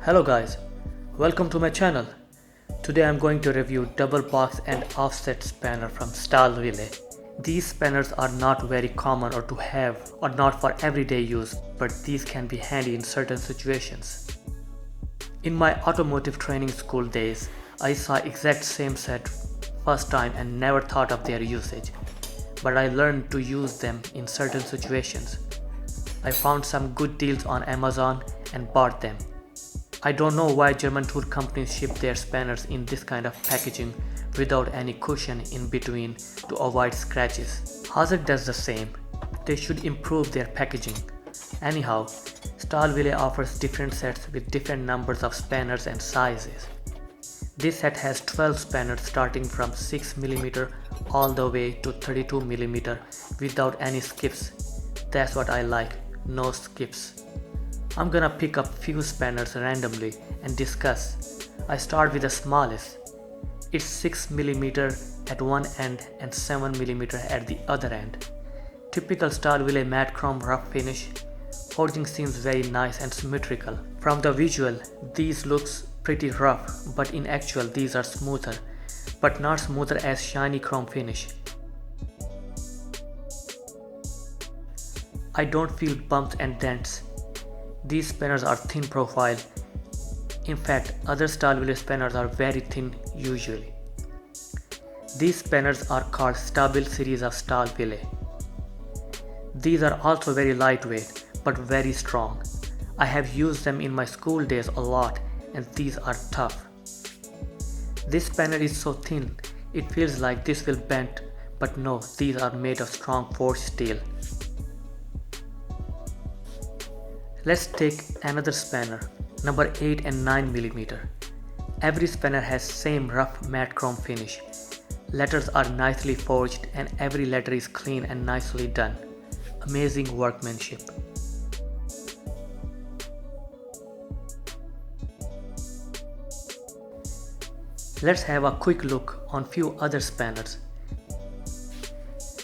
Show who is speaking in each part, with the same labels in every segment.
Speaker 1: Hello guys, welcome to my channel. Today I'm going to review double box and offset spanner from Stahlwille. These spanners are not very common or to have or not for everyday use, but these can be handy in certain situations. In my automotive training school days, I saw exact same set first time and never thought of their usage, but I learned to use them in certain situations. I found some good deals on Amazon and bought them. I don't know why German tool companies ship their spanners in this kind of packaging without any cushion in between to avoid scratches. Hazard does the same. They should improve their packaging. Anyhow, Stahlwille offers different sets with different numbers of spanners and sizes. This set has 12 spanners starting from 6mm all the way to 32mm without any skips. That's what I like, no skips. I'm gonna pick up few spanners randomly and discuss. I start with the smallest. It's 6mm at one end and 7mm at the other end. Typical Stahlwille matte chrome rough finish. Forging seems very nice and symmetrical. From the visual, these looks pretty rough, but in actual these are smoother, but not smoother as shiny chrome finish. I don't feel bumps and dents. These spanners are thin profile. In fact, other Stahlwille spanners are very thin usually. These spanners are called Stahlwille series of Stahlwille. These are also very lightweight but very strong. I have used them in my school days a lot and these are tough. This spanner is so thin, it feels like this will bend, but no, these are made of strong forged steel. Let's take another spanner, number 8 and 9mm. Every spanner has same rough matte chrome finish. Letters are nicely forged and every letter is clean and nicely done. Amazing workmanship. Let's have a quick look on few other spanners.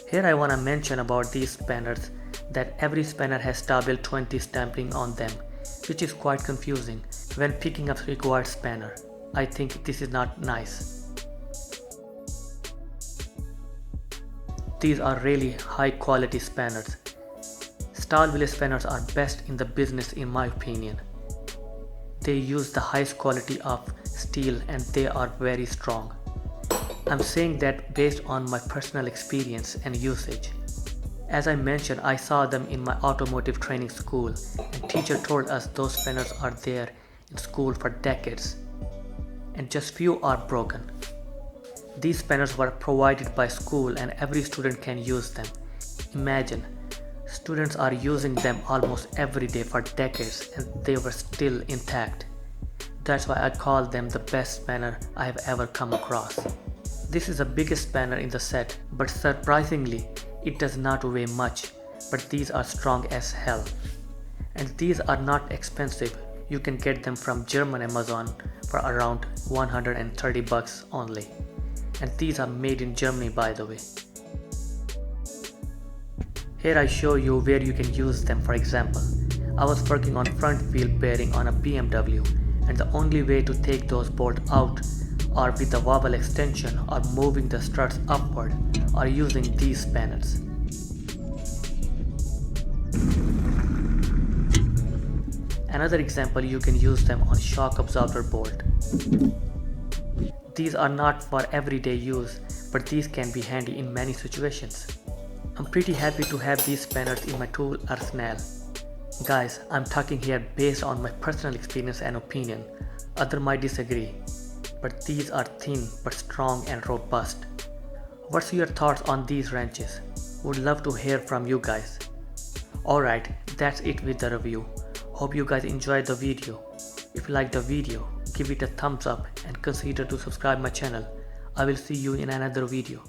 Speaker 1: Here I wanna mention about these spanners that every spanner has Stahlwille 20 stamping on them, which is quite confusing when picking up required spanner. I think this is not nice. These are really high quality spanners. Stahlwille spanners are best in the business in my opinion. They use the highest quality of steel and they are very strong. I'm saying that based on my personal experience and usage. As I mentioned, I saw them in my automotive training school and teacher told us those spanners are there in school for decades and just few are broken. These spanners were provided by school and every student can use them. Imagine, students are using them almost every day for decades and they were still intact. That's why I call them the best spanner I have ever come across. This is the biggest spanner in the set, but surprisingly, it does not weigh much, but these are strong as hell. And these are not expensive. You can get them from German Amazon for around 130 bucks only. And these are made in Germany by the way. Here I show you where you can use them. For example, I was working on front wheel bearing on a BMW and the only way to take those bolts out or with the wobble extension or moving the struts upward or using these spanners. Another example, you can use them on shock absorber bolt. These are not for everyday use, but these can be handy in many situations. I'm pretty happy to have these spanners in my tool arsenal. Guys, I'm talking here based on my personal experience and opinion. Others might disagree, but these are thin but strong and robust. What's your thoughts on these wrenches? Would love to hear from you guys. Alright, that's it with the review. Hope you guys enjoyed the video. If you liked the video, give it a thumbs up and consider to subscribe my channel. I will see you in another video.